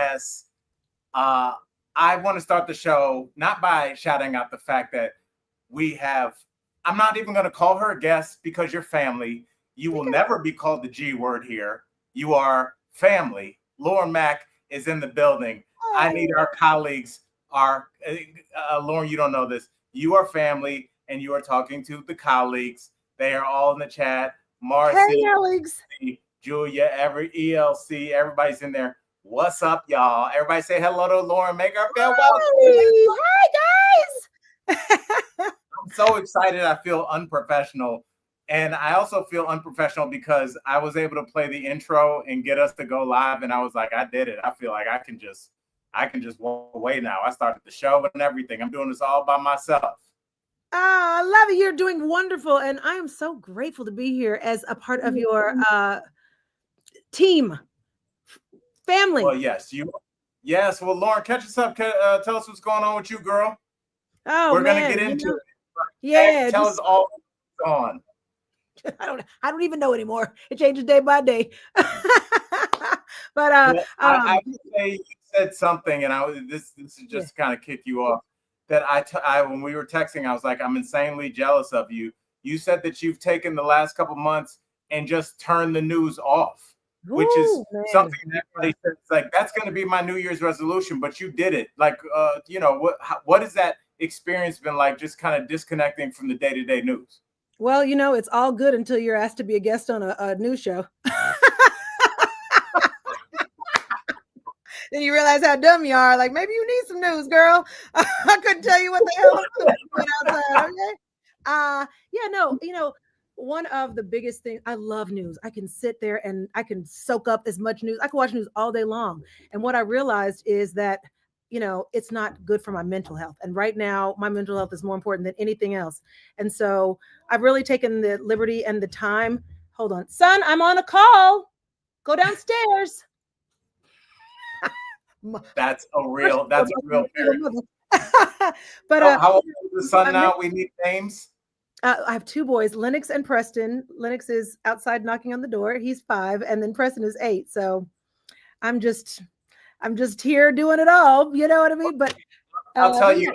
guests. I want to start the show not by shouting out the fact that we have, I'm not even going to call her a guest because you're family. You will never be called the G word here. You are family. Lauren Makk is in the building. I need our colleagues, Lauren, you don't know this. You are family and you are talking to the colleagues. They are all in the chat. Marcy, Julia, ELC, everybody's in there. What's up, y'all? Everybody say hello to Lauren. Make her feel welcome. Hi, guys. I'm so excited. I feel unprofessional. And I also feel unprofessional because I was able to play the intro and get us to go live. And I was like, I did it. I feel like I can just walk away now. I started the show and everything. I'm doing this all by myself. Oh, I love it. You're doing wonderful. And I am so grateful to be here as a part of your team. Family. Well, yes. Well, Lauren, catch us up. Tell us what's going on with you, girl. Oh, we're gonna get into it. Yeah. Tell us all what's on. I don't even know anymore. It changes day by day. But I would say you said something, and this is just kind of kick you off. That I when we were texting, I was like, I'm insanely jealous of you. You said that you've taken the last couple months and just turned the news off. Which is something that everybody says, like, that's going to be my New Year's resolution, but you did it. Like, what has that experience been like, just kind of disconnecting from the day-to-day news? Well, it's all good until you're asked to be a guest on a news show. Then you realize how dumb you are. Like, maybe you need some news, girl. I couldn't tell you what the hell I'm doing outside, okay? One of the biggest things, I love news. I can sit there and I can soak up as much news. I can watch news all day long. And what I realized is that, it's not good for my mental health. And right now, my mental health is more important than anything else. And so I've really taken the liberty and the time. Hold on. Son, I'm on a call. Go downstairs. That's a real parent. But how old is the son now? We need names. I have two boys, Lennox and Preston. Lennox is outside knocking on the door. He's 5, and then Preston is 8. So I'm just here doing it all. You know what I mean? But I'll tell you,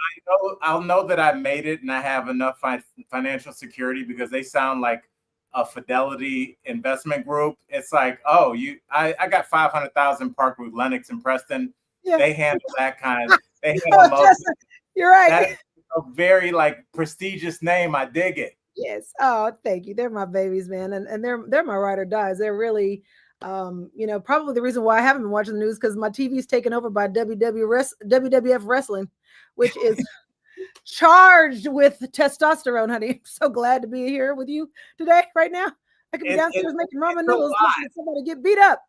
I'll know that I made it and I have enough financial security because they sound like a Fidelity investment group. It's like, I got 500,000 parked with Lennox and Preston. Yeah. They handle that kind. They handle most. You're right. That is a very prestigious name. I dig it. Yes. Oh, thank you. They're my babies, man, and they're my ride or dies. They're really, probably the reason why I haven't been watching the news because my TV's taken over by WWF Wrestling, which is charged with testosterone, honey. I'm so glad to be here with you today, right now. I could be downstairs making ramen noodles and somebody get beat up.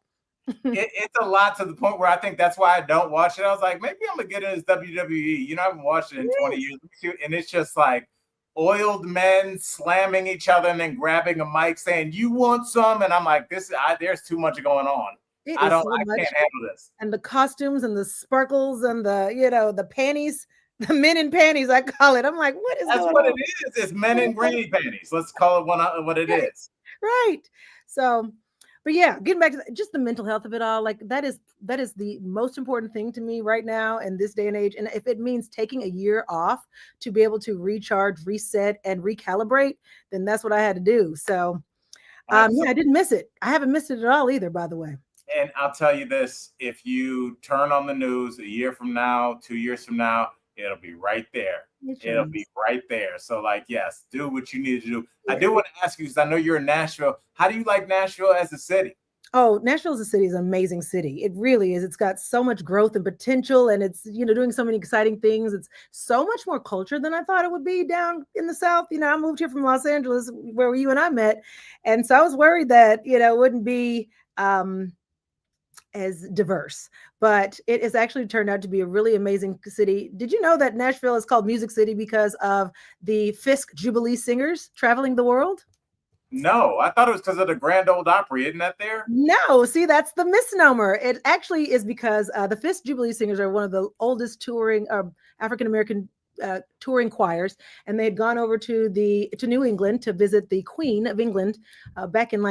It's a lot to the point where I think that's why I don't watch it. I was like, maybe I'm gonna get into WWE. I haven't watched it in 20 years, and it's just like oiled men slamming each other and then grabbing a mic saying, "You want some?" And I'm like, there's too much going on. I can't handle this. And the costumes and the sparkles and the panties, the men in panties, I call it. I'm like, what is that's going what on? It is. It's men in granny panties. Let's call it what it is. Right. So. But yeah, getting back to just the mental health of it all, like that is the most important thing to me right now in this day and age. And if it means taking a year off to be able to recharge, reset, and recalibrate, then that's what I had to do. So I didn't miss it. I haven't missed it at all either, by the way. And I'll tell you this, if you turn on the news a year from now, 2 years from now, it'll be right there. It'll be right there. So yes, do what you need to do. Yeah. I do want to ask you, because I know you're in Nashville. How do you like Nashville as a city? Oh, Nashville as a city is an amazing city. It really is. It's got so much growth and potential, and it's, doing so many exciting things. It's so much more culture than I thought it would be down in the South. I moved here from Los Angeles where you and I met. And so I was worried that, it wouldn't be as diverse, but it has actually turned out to be a really amazing city. Did you know that Nashville is called Music City because of the Fisk Jubilee singers traveling the world? No, I thought it was because of the Grand Ole Opry. Isn't that there? No, see, that's the misnomer. It actually is because the Fisk Jubilee singers are one of the oldest touring African-American touring choirs, and they had gone over to New England to visit the Queen of England back in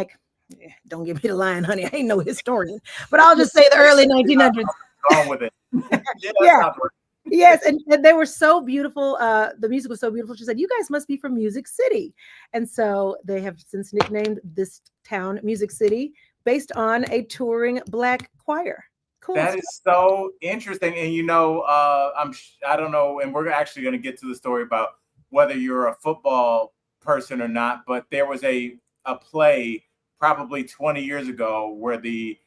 don't give me the line, honey. I ain't no historian, but I'll just say the early 1900s. gone with it. Yeah, Yeah. sounds right. Yes, and they were so beautiful. The music was so beautiful. She said, "You guys must be from Music City," and so they have since nicknamed this town Music City based on a touring black choir. Cool. That is so interesting. And I don't know, and we're actually going to get to the story about whether you're a football person or not, but there was a play probably 20 years ago where the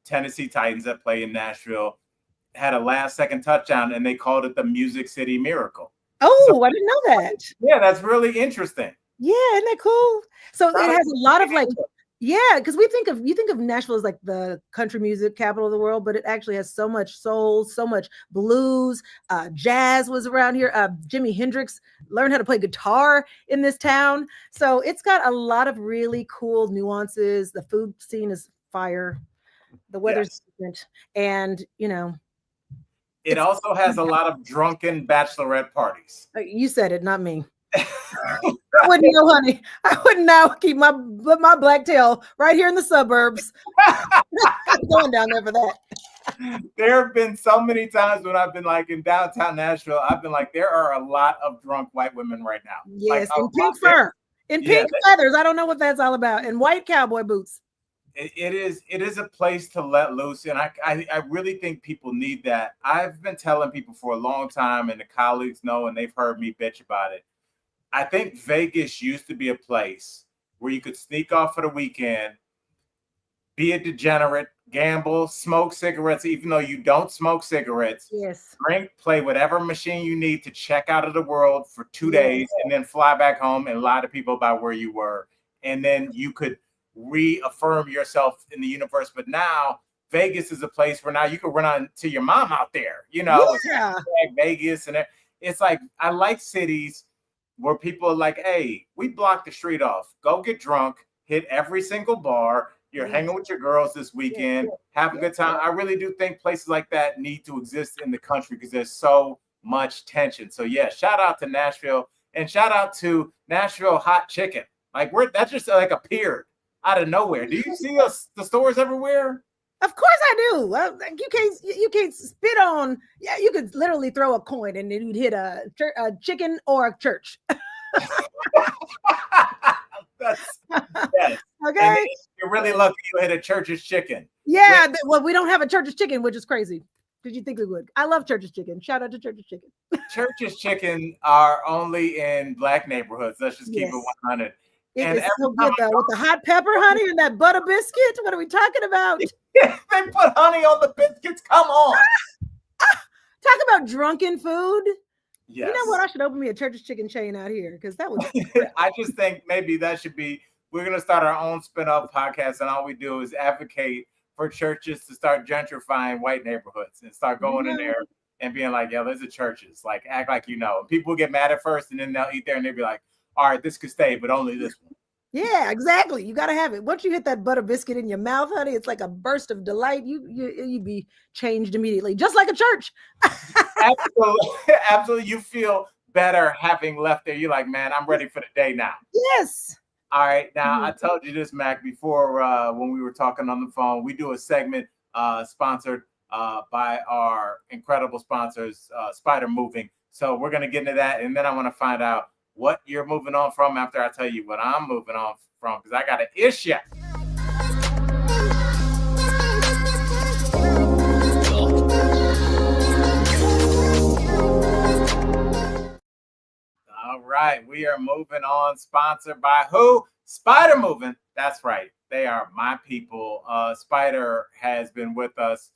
Tennessee Titans that play in Nashville had a last second touchdown and they called it the Music City Miracle. Oh, I didn't know that. Yeah, that's really interesting. Yeah, isn't that cool? So Probably it has a lot of like, yeah, because you think of Nashville as like the country music capital of the world, but it actually has so much soul, so much blues. Jazz was around here. Jimi Hendrix learned how to play guitar in this town. So it's got a lot of really cool nuances. The food scene is fire. The weather's different. And, it also has a lot of drunken bachelorette parties. you said it, not me. I wouldn't know, honey. I wouldn't know. Keep my black tail right here in the suburbs. I'm going down there for that. There have been so many times when I've been like in downtown Nashville, I've been like, there are a lot of drunk white women right now. Yes, like, in pink fur, in pink feathers. I don't know what that's all about. And white cowboy boots. It is a place to let loose, and I really think people need that. I've been telling people for a long time, and the colleagues know, and they've heard me bitch about it. I think Vegas used to be a place where you could sneak off for the weekend, be a degenerate, gamble, smoke cigarettes, even though you don't smoke cigarettes. Yes. Drink, play whatever machine you need to check out of the world for 2 days, and then fly back home and lie to people about where you were. And then you could reaffirm yourself in the universe. But now Vegas is a place where now you can run on to your mom out there, like Vegas. And it's like, I like cities where people are like, hey, we blocked the street off. Go get drunk, hit every single bar. You're hanging with your girls this weekend. Have a good time. I really do think places like that need to exist in the country because there's so much tension. So yeah, shout out to Nashville and shout out to Nashville hot chicken. Like that's just like appeared out of nowhere. Do you see the stores everywhere? Of course I do. You can't spit on. Yeah, you could literally throw a coin and then you'd hit a chicken or a church. Yes. Okay. You're really lucky you hit a Church's chicken. Yeah. Well, we don't have a Church's chicken, which is crazy. Did you think we would? I love Church's chicken. Shout out to Church's chicken. Church's chicken are only in black neighborhoods. Let's just keep it 100. It is so good though, with the hot pepper, honey, and that butter biscuit. What are we talking about? They put honey on the biscuits. Come on. Talk about drunken food. Yes. You know what? I should open me a Church's chicken chain out here because that was. I just think maybe that should be. We're gonna start our own spin-off podcast, and all we do is advocate for churches to start gentrifying white neighborhoods and start going in there and being like, "Yo, there's a Church's." Like, act like you know. People get mad at first, and then they'll eat there, and they'll be like, "All right, this could stay, but only this one." Yeah, exactly. You gotta have it. Once you hit that butter biscuit in your mouth, honey, it's like a burst of delight. You be changed immediately, just like a church. Absolutely. You feel better having left there. You're like, man, I'm ready for the day now. Yes. All right. Now, I told you this, Makk, before when we were talking on the phone. We do a segment sponsored by our incredible sponsors, Spider Moving. So we're going to get into that. And then I want to find out what you're moving on from after I tell you what I'm moving on from, because I got an issue. All right, we are moving on. Sponsored by who? Spider Moving. That's right. They are my people. Spider has been with us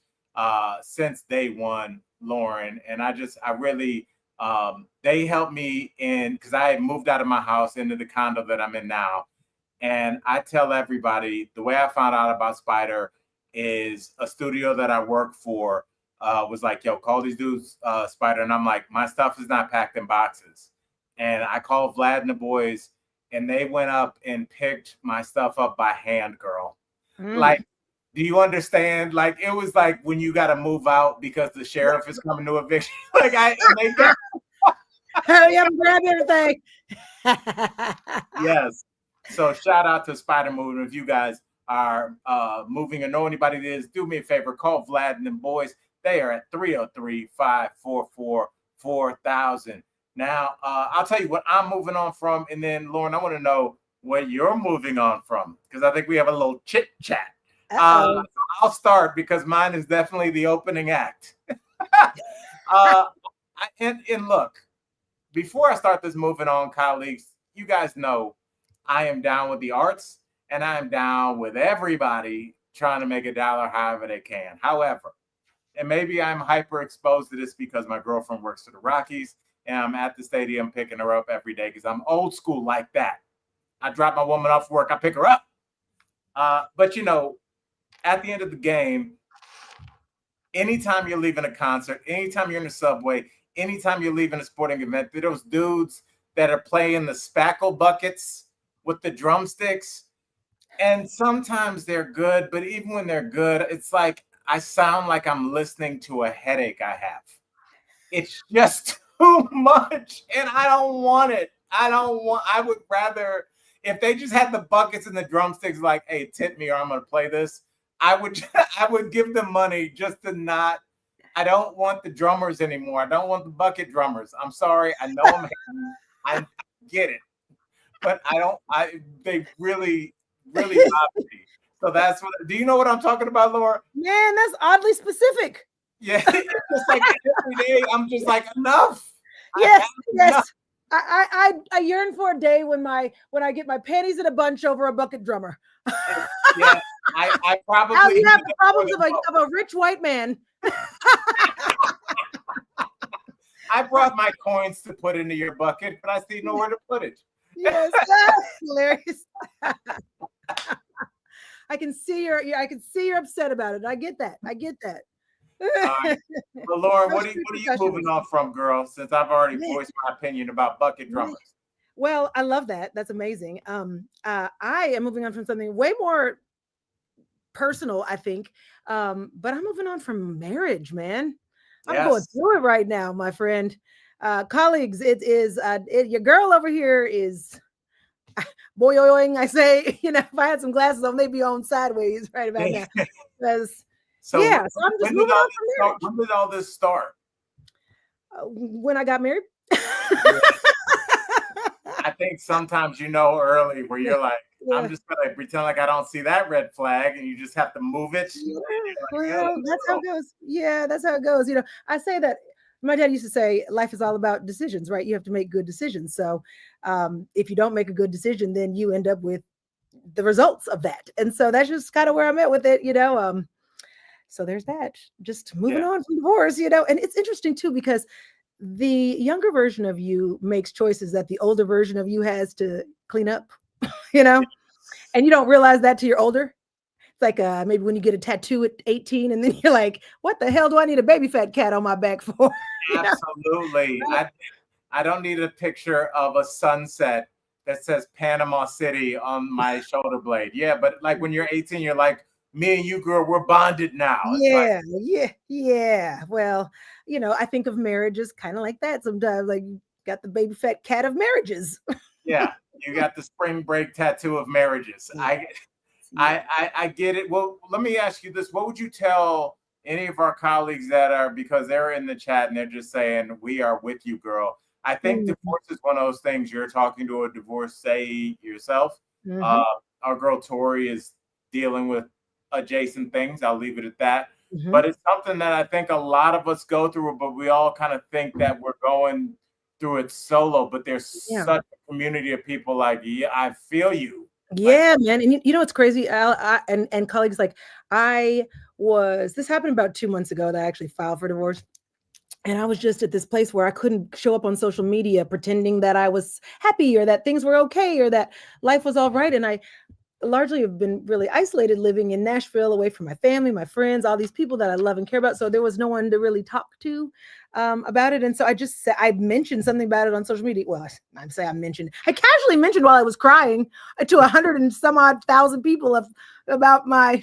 since day one, Lauren. And I really, they helped me in because I had moved out of my house into the condo that I'm in now. And I tell everybody the way I found out about Spider is a studio that I work for was like, yo, call these dudes Spider. And I'm like, my stuff is not packed in boxes. And I called Vlad and the boys, and they went up and picked my stuff up by hand, girl. Like, do you understand? Like, it was like when you got to move out because the sheriff is coming to evict you. Like, hurry up and grab everything. Yes. So shout out to Spider Moving. If you guys are moving or know anybody that is, do me a favor, call Vlad and the boys. They are at 303-544-4000. Now, I'll tell you what I'm moving on from. And then, Lauren, I want to know what you're moving on from, because I think we have a little chit chat. I'll start because mine is definitely the opening act. And look, before I start this moving on, colleagues, you guys know I am down with the arts and I am down with everybody trying to make a dollar however they can. However, and maybe I'm hyper exposed to this because my girlfriend works for the Rockies and I'm at the stadium picking her up every day because I'm old school like that. I drop my woman off work, I pick her up. But, you know, at the end of the game, anytime you're leaving a concert, anytime you're in the subway, anytime you're leaving a sporting event, there are those dudes that are playing the spackle buckets with the drumsticks. And sometimes they're good, but even when they're good, it's like I sound like I'm listening to a headache I have. It's just too much, and I don't want it. I would rather, if they just had the buckets and the drumsticks, like, hey, tip me or I'm going to play this, I would give them money just to not. I don't want the drummers anymore. I don't want the bucket drummers. I'm sorry. I know I get it, but they really bother me. So that's what. Do you know what I'm talking about, Laura? Man, that's oddly specific. Yeah, it's just like every day. I'm just like, enough. Yes. Enough. I yearn for a day when I get my panties in a bunch over a bucket drummer. Yeah, I probably have the problems of a rich white man. I brought my coins to put into your bucket, but I see nowhere to put it. Yes, that's hilarious. I can see you're upset about it. I get that. Well, Lauren, what are you moving on from, girl? Since I've already voiced my opinion about bucket drummers. Well, I love that. That's amazing. I am moving on from something way more personal, I think. But I'm moving on from marriage, man. I'm going through it right now, my friend. Colleagues, it is your girl over here is boyoing. I say, if I had some glasses on, they'd be on sideways right about now. So I'm just moving on from marriage. When did all this start? When I got married. I think sometimes early where you're like, I'm just gonna pretend like I don't see that red flag, and you just have to move it. Well, that's how it goes. Yeah, that's how it goes. I say that my dad used to say, life is all about decisions, right? You have to make good decisions. So if you don't make a good decision, then you end up with the results of that. And so that's just kind of where I'm at with it, So there's that. Just moving on from divorce, and it's interesting too, because the younger version of you makes choices that the older version of you has to clean up, and you don't realize that till you're older. It's like maybe when you get a tattoo at 18 and then you're like, what the hell do I need a baby fat cat on my back for? Absolutely. I don't need a picture of a sunset that says Panama City on my shoulder blade. Yeah, but like when you're 18, you're like, me and you, girl, we're bonded now. Yeah. Well, I think of marriage as kind of like that sometimes. Like, you got the baby fat cat of marriages. Yeah, you got the spring break tattoo of marriages. I get it. Well, let me ask you this. What would you tell any of our colleagues that are, because they're in the chat and they're just saying, we are with you, girl. I think divorce is one of those things. You're talking to a divorcee yourself. Our girl Tory is dealing with adjacent things. I'll leave it at that. But it's something that I think a lot of us go through, but we all kind of think that we're going through it solo. But there's such a community of people like, I feel you. Yeah, man. And it's crazy. And colleagues, like, this happened about 2 months ago that I actually filed for divorce. And I was just at this place where I couldn't show up on social media pretending that I was happy or that things were okay or that life was all right. And I largely have been really isolated living in Nashville, away from my family, my friends, all these people that I love and care about. So there was no one to really talk to about it. And so I mentioned something about it on social media. Well, I casually mentioned while I was crying to 100 and some odd thousand people about my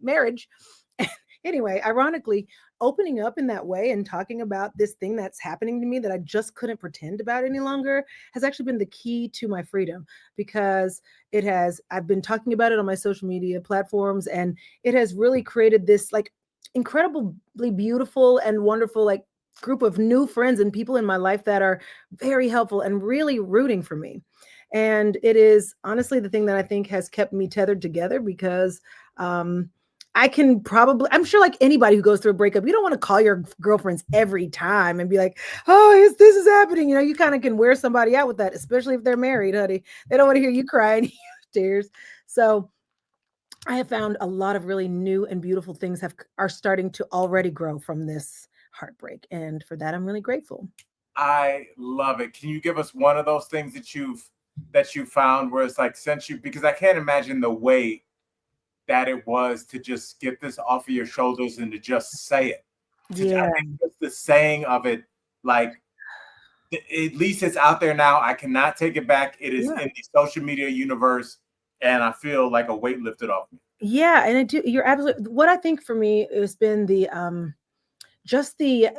marriage. Anyway, ironically, opening up in that way and talking about this thing that's happening to me that I just couldn't pretend about any longer has actually been the key to my freedom, because I've been talking about it on my social media platforms, and it has really created this, like, incredibly beautiful and wonderful, like, group of new friends and people in my life that are very helpful and really rooting for me. And it is honestly the thing that I think has kept me tethered together because I can probably, I'm sure, like anybody who goes through a breakup, you don't want to call your girlfriends every time and be like, oh, this is happening. You know, you kind of can wear somebody out with that, especially if they're married, honey. They don't want to hear you crying tears. So I have found a lot of really new and beautiful things are starting to already grow from this heartbreak. And for that, I'm really grateful. I love it. Can you give us one of those things that you found where it's like, since you, because I can't imagine the weight that it was to just get this off of your shoulders and to just say it. Yeah. I think just the saying of it, like, at least it's out there now. I cannot take it back. It is in the social media universe, and I feel like a weight lifted off me. Yeah, and you're absolutely, what I think for me has been the just the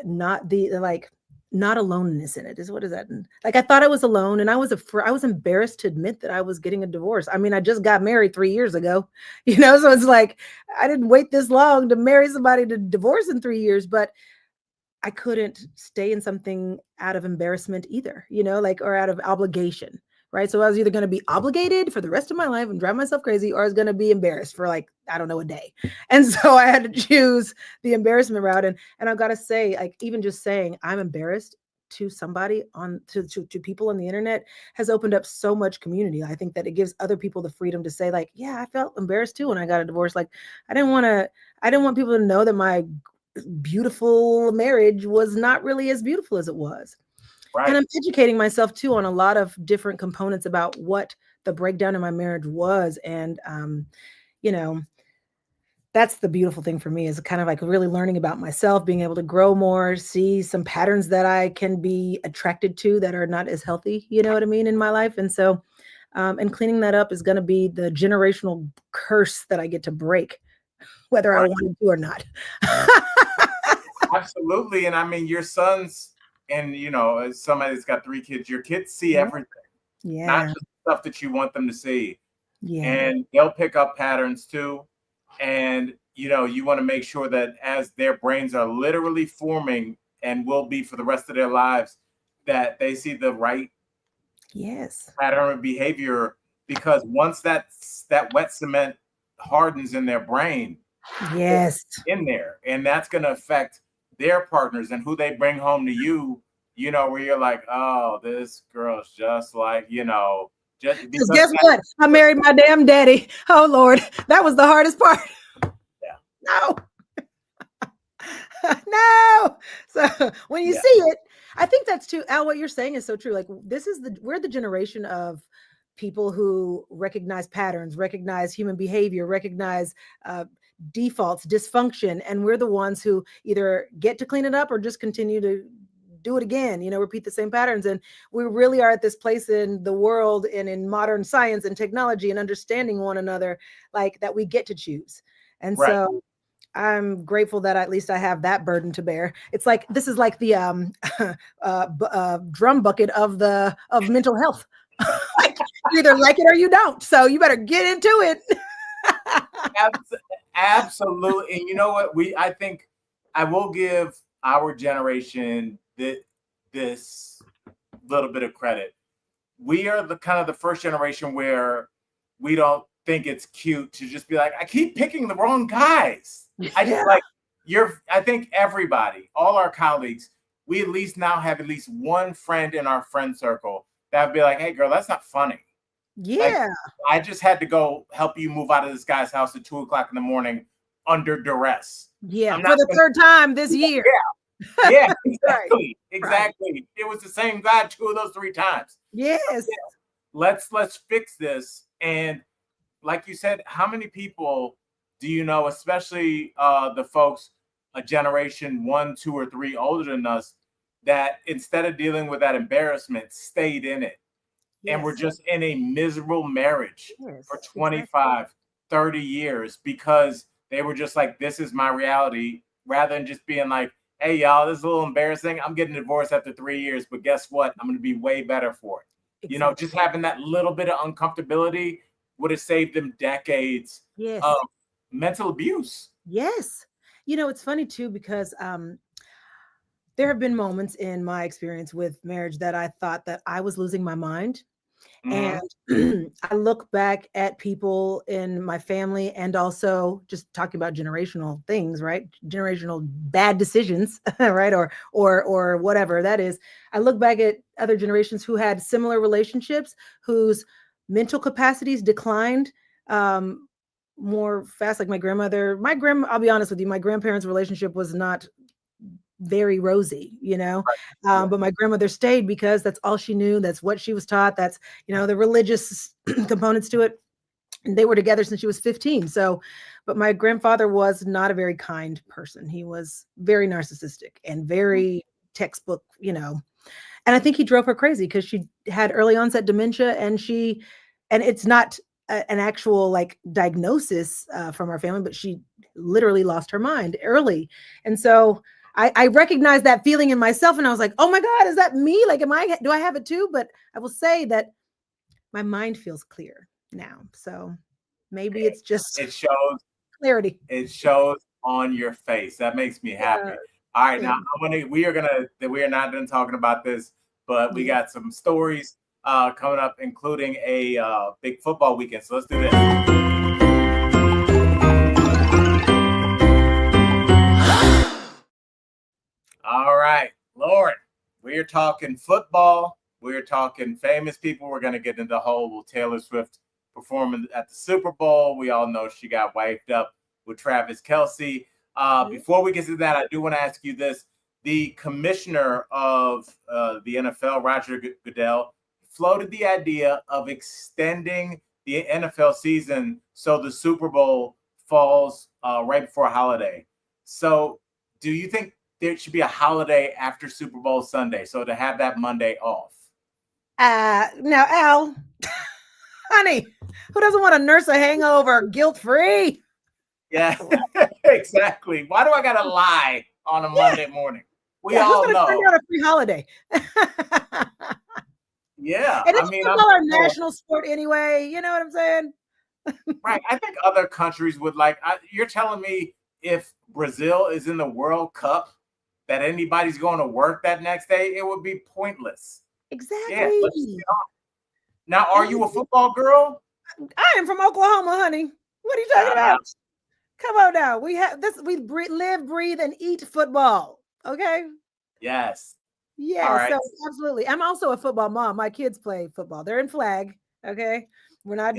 not aloneness in it. Is what is that? Like, I thought I was alone, and I was embarrassed to admit that I was getting a divorce. I mean, I just got married 3 years ago, you know, so it's like I didn't wait this long to marry somebody to divorce in 3 years, but I couldn't stay in something out of embarrassment either, you know, like, or out of obligation, right? So I was either going to be obligated for the rest of my life and drive myself crazy, or I was going to be embarrassed for, like, I don't know, a day. And so I had to choose the embarrassment route. And I've got to say, like, even just saying I'm embarrassed to somebody to people on the internet has opened up so much community. I think that it gives other people the freedom to say, like, yeah, I felt embarrassed too when I got a divorce. Like, I didn't want people to know that my beautiful marriage was not really as beautiful as it was. Right. And I'm educating myself too on a lot of different components about what the breakdown in my marriage was. And, you know, that's the beautiful thing for me, is kind of like really learning about myself, being able to grow more, see some patterns that I can be attracted to that are not as healthy, you know what I mean, in my life. And so, and cleaning that up is going to be the generational curse that I get to break, whether I wanted to or not. Absolutely. And I mean, your sons, and you know, as somebody that's got 3 kids, your kids see everything, not just stuff that you want them to see. And they'll pick up patterns too. And you know, you want to make sure that as their brains are literally forming and will be for the rest of their lives, that they see the right pattern of behavior, because once that wet cement hardens in their brain, in there, and that's going to affect their partners and who they bring home to you, you know, where you're like, oh, this girl's just like, you know, just because guess what? I married my damn daddy. Oh Lord, that was the hardest part. No. No. So when you see it, I think that's too, Al, what you're saying is so true. Like, we're the generation of people who recognize patterns, recognize human behavior, recognize defaults, dysfunction, and we're the ones who either get to clean it up or just continue to do it again, you know, repeat the same patterns. And we really are at this place in the world and in modern science and technology and understanding one another, like, that we get to choose. And so I'm grateful that at least I have that burden to bear. It's like, this is like the drum bucket of mental health. Like, you either like it or you don't. So you better get into it. Absolutely. And you know what? I think I will give our generation this little bit of credit. We are the kind of the first generation where we don't think it's cute to just be like, I keep picking the wrong guys. I just like I think everybody, all our colleagues, we at least now have at least one friend in our friend circle that would be like, hey girl, that's not funny. Like, I just had to go help you move out of this guy's house at 2:00 in the morning under duress. For the third time this year. Yeah, exactly. Exactly. It was the same guy 2 of those 3 times. Yes. Let's fix this. And like you said, how many people do you know, especially the folks a generation 1, 2, or 3 older than us, that instead of dealing with that embarrassment, stayed in it? And we're just in a miserable marriage for 25, 30 years because they were just like, this is my reality, rather than just being like, hey, y'all, this is a little embarrassing. I'm getting divorced after 3 years, but guess what? I'm going to be way better for it. You know, just having that little bit of uncomfortability would have saved them decades of mental abuse. Yes. It's funny too because there have been moments in my experience with marriage that I thought that I was losing my mind. And Mhm. I look back at people in my family and also just talking about generational things, right? Generational bad decisions, right? Or whatever that is. I look back at other generations who had similar relationships, whose mental capacities declined more fast. Like I'll be honest with you, my grandparents' relationship was not very rosy, Yeah. but my grandmother stayed because that's all she knew. That's what she was taught. That's, the religious components to it. And they were together since she was 15. So, but my grandfather was not a very kind person. He was very narcissistic and very textbook, and I think he drove her crazy because she had early onset dementia and it's not an actual like diagnosis from our family, but she literally lost her mind early. And so I recognized that feeling in myself and I was like, oh my God, is that me? Like, do I have it too? But I will say that my mind feels clear now. So maybe it's just It shows. clarity. It shows on your face. That makes me Yeah. happy. All right, now Yeah. we are not done talking about this, but we Yeah. got some stories coming up, including a big football weekend. So let's do this. All right, Lauren, we're talking football. We're talking famous people. We're going to get into the whole Taylor Swift performing at the Super Bowl. We all know she got wiped up with Travis Kelce. Before we get to that, I do want to ask you this. The commissioner of the NFL, Roger Goodell, floated the idea of extending the NFL season so the Super Bowl falls right before a holiday. So, do you think there should be a holiday after Super Bowl Sunday? So to have that Monday off. Now, Al, honey, who doesn't want to nurse a hangover guilt free? Yeah, exactly. Why do I gotta lie on a Monday morning? We Yeah, who's all going to turn know. down a free holiday? Yeah, And I it's mean, I'm football our sure. national sport anyway. You know what I'm saying? Right. I think other countries would like. You're telling me if Brazil is in the World Cup, that anybody's going to work that next day, it would be pointless. Yeah, Exactly. let's just get on. Now, are And you a football girl? I am from Oklahoma, honey. What are you talking Shout about? out. Come on now. We have this. We live, breathe, and eat football. Okay. Yes. All Yeah. right. So absolutely. I'm also a football mom. My kids play football. They're in flag. Okay. Yes. We're not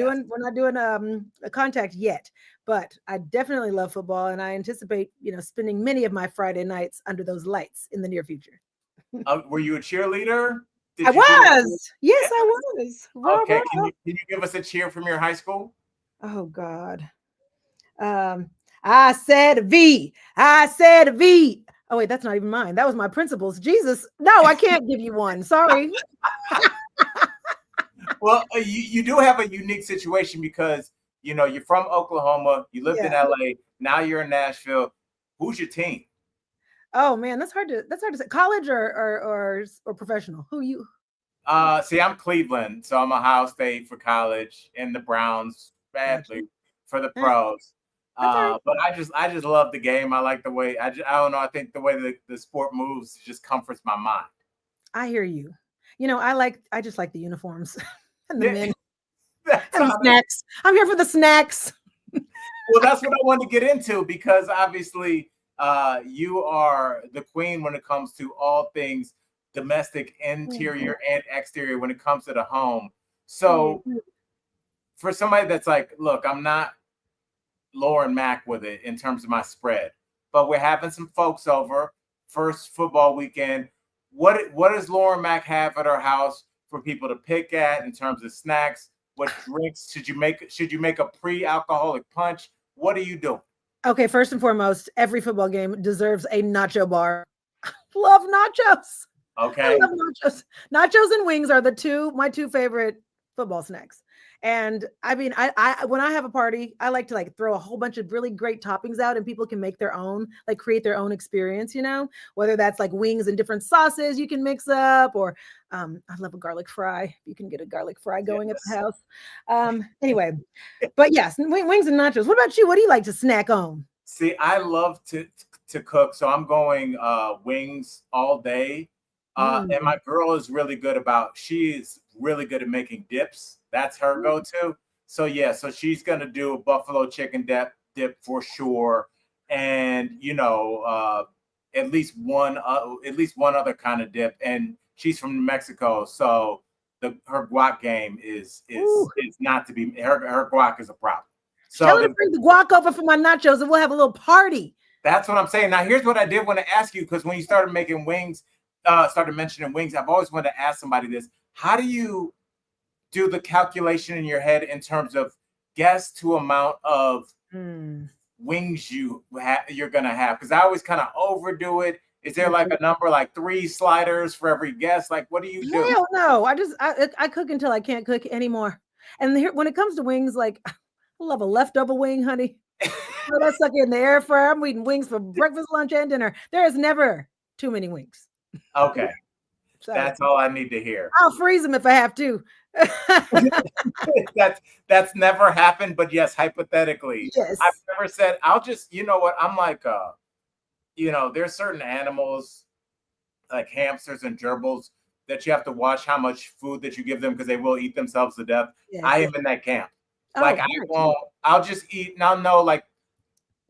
doing a contact yet, but I definitely love football, and I anticipate spending many of my Friday nights under those lights in the near future. Were you a cheerleader? I Did you do a cheer? was. Yes, Yeah. I was. Rah, Okay. Can rah. you give us a cheer from your high school? Oh God. Um, I said V. I said V. Oh wait, that's not even mine. That was my principal's. Jesus. No, I can't give you one. Sorry. Well, you do have a unique situation because you're from Oklahoma, you lived in Yeah. LA, now you're in Nashville. Who's your team? Oh man, that's hard to say. College or professional? Who you? See, I'm Cleveland, so I'm Ohio State for college, and the Browns Gotcha. badly for the Eh, pros. that's all right. But I just love the game. I like the way I don't know. I think the way the sport moves just comforts my mind. I hear you. I just like the uniforms and the Yeah, men that's and the honest. snacks. I'm here for the snacks. Well, that's what I wanted to get into because obviously you are the queen when it comes to all things domestic, interior and exterior when it comes to the home. Yeah. So for somebody that's like, look, I'm not Lauren Mack with it in terms of my spread, but we're having some folks over first football weekend. What does Lauren Mack have at her house for people to pick at in terms of snacks? What drinks should you make? Should you make a pre-alcoholic punch? What are you doing? Okay, first and foremost, every football game deserves a nacho bar. Love nachos. I Okay. love nachos. Nachos and wings are my two favorite football snacks. And I mean, I when I have a party, I like to like throw a whole bunch of really great toppings out, and people can make their own, like create their own experience. Whether that's like wings and different sauces you can mix up, or I love a garlic fry. You can get a garlic fry going at the Yes. house. Anyway, but yes, wings and nachos. What about you? What do you like to snack on? See, I love to cook, so I'm going wings all day. And my girl is really good about. She's really good at making dips. That's her go-to. So yeah, so she's gonna do a buffalo chicken dip for sure, and at least one other kind of dip. And she's from New Mexico, so her guac game is not to be. Her guac is a problem. So tell her to bring the guac over for my nachos, and we'll have a little party. That's what I'm saying. Now, here's what I did want to ask you, because when you started making wings, started mentioning wings, I've always wanted to ask somebody this. How do you do the calculation in your head in terms of guess to amount of wings you're going to have? Because I always kind of overdo it. Is there like a number, like 3 sliders for every guest? Like, what do you do? Hell no. I cook until I can't cook anymore. And when it comes to wings, like, I love a leftover wing, honey. That sucker in the air fryer. I'm eating wings for breakfast, lunch, and dinner. There is never too many wings. Okay. So, that's all I need to hear. I'll freeze them if I have to. That's never happened, but yes, hypothetically. Yes. I've never said, I'll just, you know what, I'm like, there's certain animals like hamsters and gerbils that you have to watch how much food that you give them because they will eat themselves to death. Yes. I am in that camp. Like I'll just eat. Now, no, like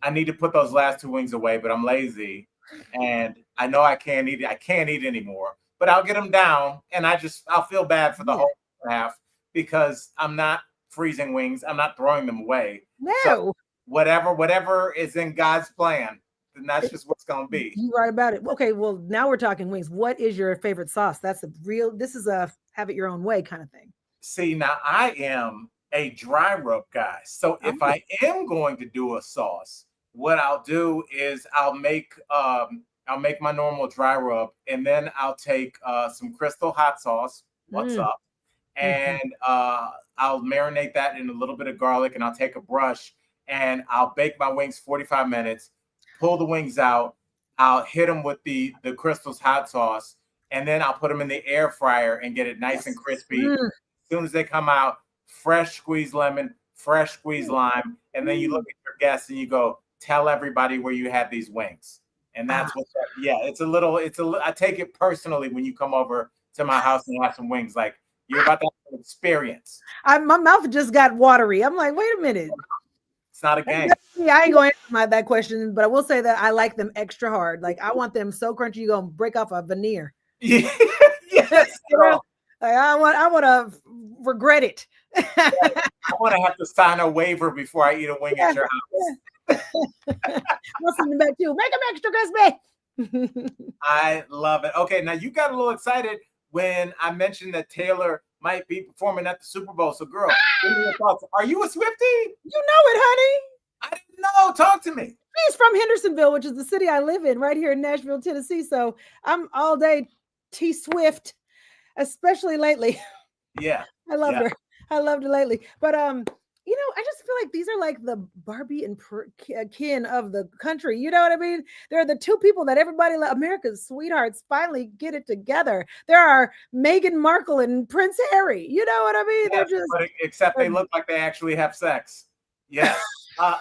I need to put those last 2 wings away, but I'm lazy and I know I can't eat it. I can't eat anymore, but I'll get them down and I'll feel bad for the whole half because I'm not freezing wings. I'm not throwing them away. No. So whatever is in God's plan, then that's just what's going to be. You're right about it. Okay. Well, now we're talking wings. What is your favorite sauce? This is a have it your own way kind of thing. See, now I am a dry rub guy. So if I am going to do a sauce, what I'll do is I'll make my normal dry rub, and then I'll take some Crystal hot sauce. What's up? And I'll marinate that in a little bit of garlic, and I'll take a brush and I'll bake my wings 45 minutes, pull the wings out. I'll hit them with the Crystal's hot sauce, and then I'll put them in the air fryer and get it nice and crispy. As soon as they come out, fresh squeezed lemon, fresh squeezed lime, and then you look at your guests and you go, tell everybody where you had these wings. And that's I take it personally when you come over to my house and have some wings. Like, you're about to have an experience. My mouth just got watery. I'm like, wait a minute. It's not a game. I ain't going to answer that question, but I will say that I like them extra hard. Like, I want them so crunchy, you're going to break off a veneer. Yes. Like, I want to regret it. I want to have to sign a waiver before I eat a wing at your house. What's in the back too? Make them extra crispy. I love it. Okay, now you got a little excited when I mentioned that Taylor might be performing at the Super Bowl. So, girl, give me your thoughts. Are you a Swiftie? You know it, honey. I didn't know. Talk to me. She's from Hendersonville, which is the city I live in, right here in Nashville, Tennessee. So I'm all day T Swift, especially lately. Yeah, I love her. I loved her lately. But I just feel like these are like the Barbie and Ken of the country. You know what I mean? They're the 2 people that everybody, America's sweethearts, finally get it together. There are Meghan Markle and Prince Harry. You know what I mean? Yes, they're just except they look like they actually have sex. Yes. Are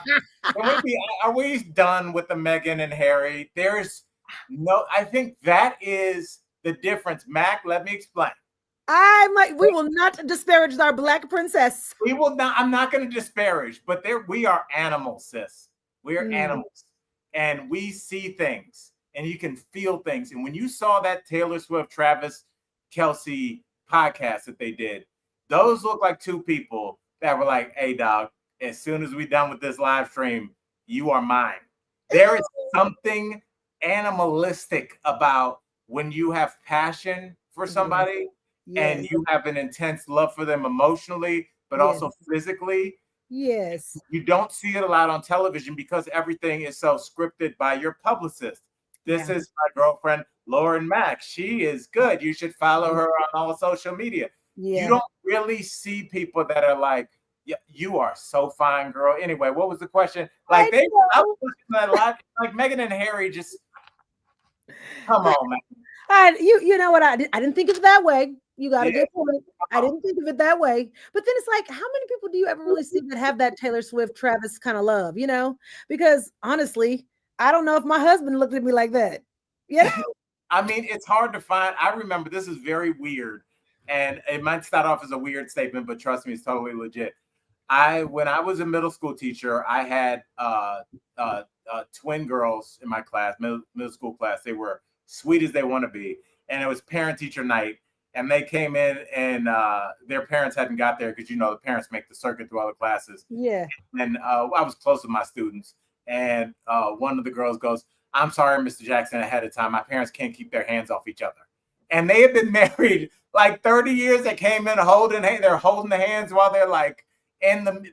we done with the Meghan and Harry? I think that is the difference. Makk, let me explain. We will not disparage our Black princess. We will not. I'm not going to disparage, but we are animals, sis. We are animals, and we see things, and you can feel things. And when you saw that Taylor Swift, Travis Kelce podcast that they did, those look like 2 people that were like, "Hey, dog, as soon as we're done with this live stream, you are mine." There is something animalistic about when you have passion for somebody. Yes. And you have an intense love for them emotionally, but also physically. Yes. You don't see it a lot on television because everything is so scripted by your publicist. This is my girlfriend, Lauren Makk. She is good. You should follow her on all social media. Yeah. You don't really see people that are like, you are so fine, girl. Anyway, what was the question? Like, I was looking at a lot. Like, Meghan and Harry just, come on, man. You know what? I didn't think of it that way. You got a good point. I didn't think of it that way. But then it's like, how many people do you ever really see that have that Taylor Swift, Travis kind of love, you know? Because honestly, I don't know if my husband looked at me like that. You know? I mean, it's hard to find. I remember, this is very weird, and it might start off as a weird statement, but trust me, it's totally legit. When I was a middle school teacher, I had twin girls in my class, middle school class. They were sweet as they want to be, and it was parent teacher night. And they came in, and their parents hadn't got there because, you know, the parents make the circuit through all the classes. Yeah. And I was close with my students, and one of the girls goes, "I'm sorry, Mr. Jackson, ahead of time. My parents can't keep their hands off each other." And they had been married like 30 years. They came in holding, they're holding the hands while they're like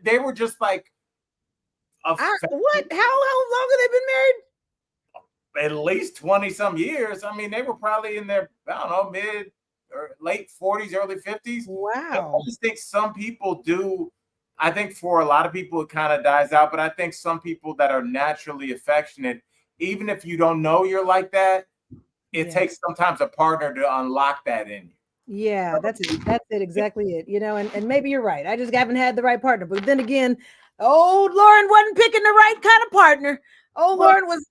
they were just like, what? How long have they been married? At least 20 some years. I mean, they were probably in their, I don't know, mid or late 40s, early 50s. Wow. I just think some people do. I think for a lot of people, it kind of dies out. But I think some people that are naturally affectionate, even if you don't know you're like that, it takes sometimes a partner to unlock that in you. Yeah, that's it exactly it. You know, and maybe you're right. I just haven't had the right partner. But then again, old Lauren wasn't picking the right kind of partner. Lauren was.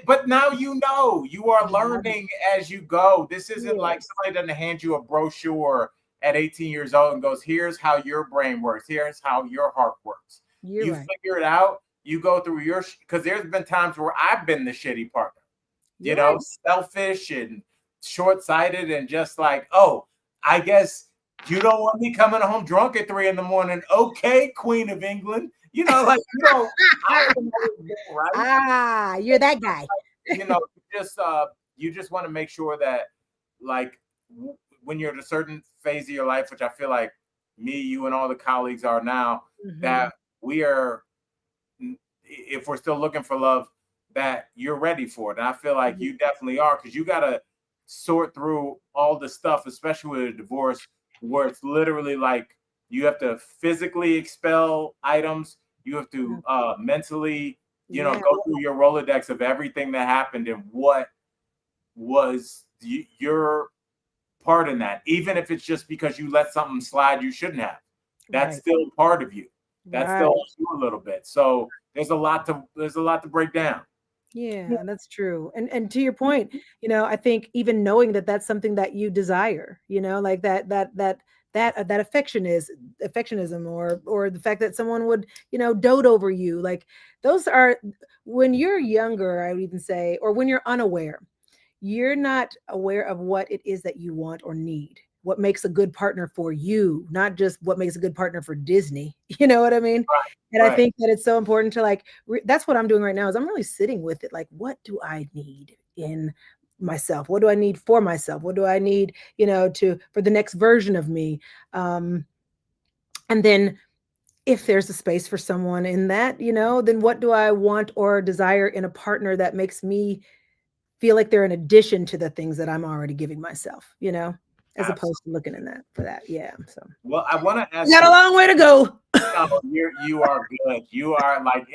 But now you know, you are learning as you go. This isn't like somebody doesn't hand you a brochure at 18 years old and goes, "Here's how your brain works. Here's how your heart works." You figure it out. You go through because there's been times where I've been the shitty partner, you know, selfish and short-sighted and just like, "Oh, I guess you don't want me coming home drunk at 3 a.m. Okay, Queen of England." You know, like, you know, right? You're that guy. You know, you just want to make sure that, like, when you're at a certain phase of your life, which I feel like me, you, and all the colleagues are now, that we are, if we're still looking for love, that you're ready for it. And I feel like you definitely are, because you got to sort through all the stuff, especially with a divorce, where it's literally like you have to physically expel items. You have to mentally, you know, go through your Rolodex of everything that happened and what was your part in that. Even if it's just because you let something slide you shouldn't have. That's still part of you. That's still you a little bit. So there's a lot to break down. Yeah, that's true. And to your point, you know, I think even knowing that that's something that you desire, you know, like that affectionism or the fact that someone would, you know, dote over you, like those are, when you're younger, I would even say, or when you're unaware, you're not aware of what it is that you want or need, what makes a good partner for you, not just what makes a good partner for Disney. You know what I mean? And I think that it's so important to like, that's what I'm doing right now, is I'm really sitting with it. Like, what do I need in myself? What do I need for myself? What do I need, you know, for the next version of me? And then if there's a space for someone in that, you know, then what do I want or desire in a partner that makes me feel like they're an addition to the things that I'm already giving myself, you know, as opposed to looking in that for that. Yeah. So, well, I want to ask. You got a long way to go. No, you are good. You are like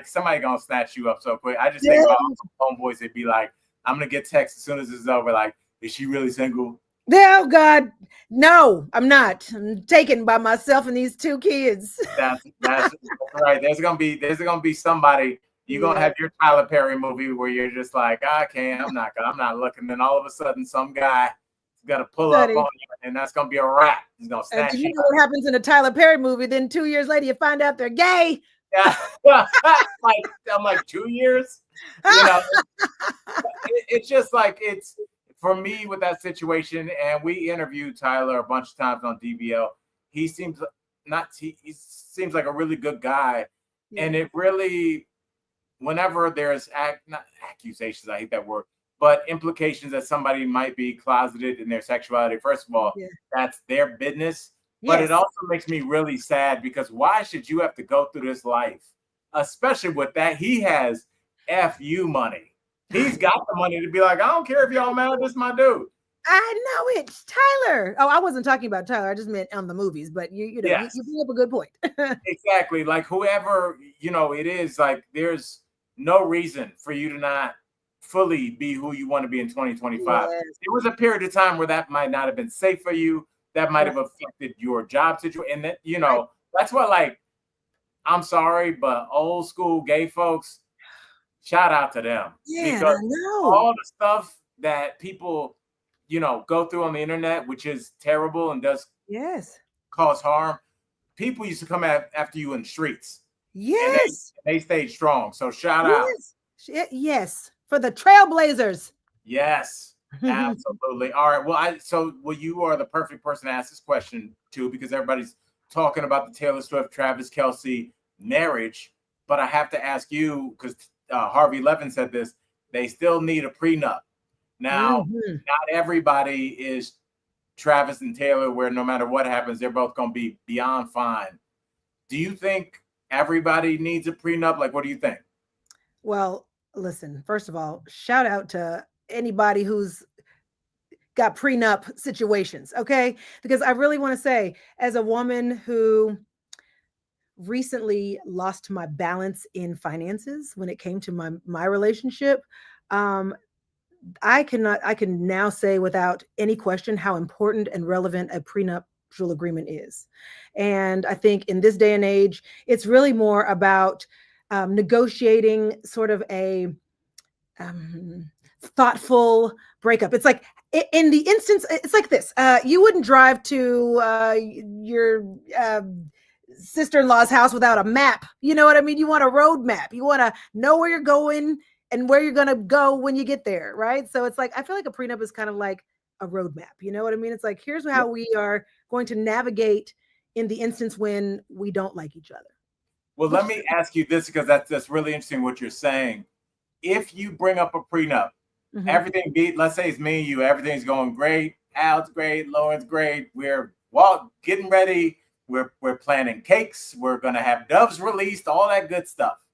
somebody gonna snatch you up so quick. I just think about homeboys. They'd be like, "I'm gonna get text as soon as it's over. Like, is she really single?" Oh God, no, I'm not. I'm taken by myself and these 2 kids. That's right. There's gonna be somebody. You're gonna have your Tyler Perry movie where you're just like, I'm not looking. Then all of a sudden, some guy is gonna pull up on you, and that's gonna be a wrap. He's gonna snatch you. You know what happens in a Tyler Perry movie? Then 2 years later, you find out they're gay. Yeah, I'm like 2 years. You know, it's just like it's for me with that situation. And we interviewed Tyler a bunch of times on DBL. He seems like a really good guy, and it really. Whenever there's not accusations, I hate that word, but implications that somebody might be closeted in their sexuality, first of all, that's their business. But it also makes me really sad, because why should you have to go through this life, especially with that? He has FU money. He's got the money to be like, I don't care if y'all mad, this is my dude. I know it, Tyler. Oh, I wasn't talking about Tyler. I just meant on the movies, but you bring up a good point. Exactly. Like whoever, you know, it is, like there's no reason for you to not fully be who you want to be in 2025. There was a period of time where that might not have been safe for you, that might have affected your job situation. And that, you know, that's what, like, I'm sorry, but old school gay folks, shout out to them. Yeah, Because I know. all the stuff that people, you know, go through on the internet, which is terrible and does cause harm, people used to come after you in the streets. Yes. And they stayed strong. So shout out. Yes. For the trailblazers. Yes, absolutely. All right. Well, you are the perfect person to ask this question to, because everybody's talking about the Taylor Swift, Travis Kelce marriage. But I have to ask you, because Harvey Levin said this, they still need a prenup. Now, not everybody is Travis and Taylor, where no matter what happens, they're both going to be beyond fine. Do you think everybody needs a prenup? Like, what do you think? Well, listen, first of all, shout out to anybody who's got prenup situations, okay? Because I really want to say, as a woman who recently lost my balance in finances when it came to my relationship, I can now say without any question how important and relevant a prenuptial agreement is. And I think in this day and age, it's really more about negotiating sort of a thoughtful breakup. It's like, in the instance, it's like this. You wouldn't drive to your sister-in-law's house without a map. You know what I mean? You want a road map. You want to know where you're going and where you're going to go when you get there, right? So it's like, I feel like a prenup is kind of like a roadmap. You know what I mean? It's like, here's how we are going to navigate in the instance when we don't like each other. Well, let me ask you this, because that's really interesting what you're saying. If you bring up a prenup, everything, let's say it's me and you, everything's going great. Al's great. Lauren's great. We're getting ready. We're planning cakes. We're going to have doves released, all that good stuff.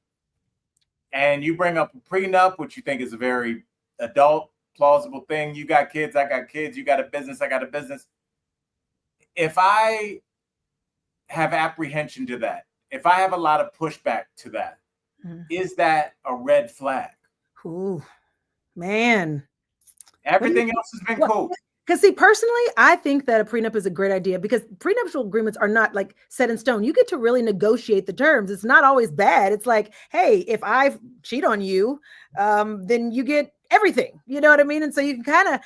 And you bring up a prenup, which you think is a very adult, plausible thing. You got kids, I got kids. You got a business, I got a business. If I have apprehension to that, if I have a lot of pushback to that, is that a red flag? Ooh, man. Everything else has been cool. Because see, personally, I think that a prenup is a great idea, because prenuptial agreements are not like set in stone. You get to really negotiate the terms. It's not always bad. It's like, hey, if I cheat on you, then you get everything. You know what I mean? And so you can kind of